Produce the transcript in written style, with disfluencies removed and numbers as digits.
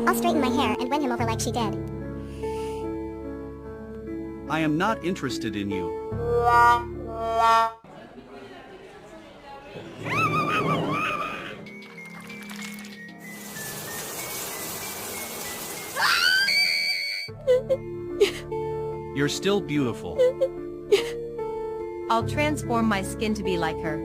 I'll straighten my hair and win him over like she did. I am not interested in you. You're still beautiful. I'll transform my skin to be like her.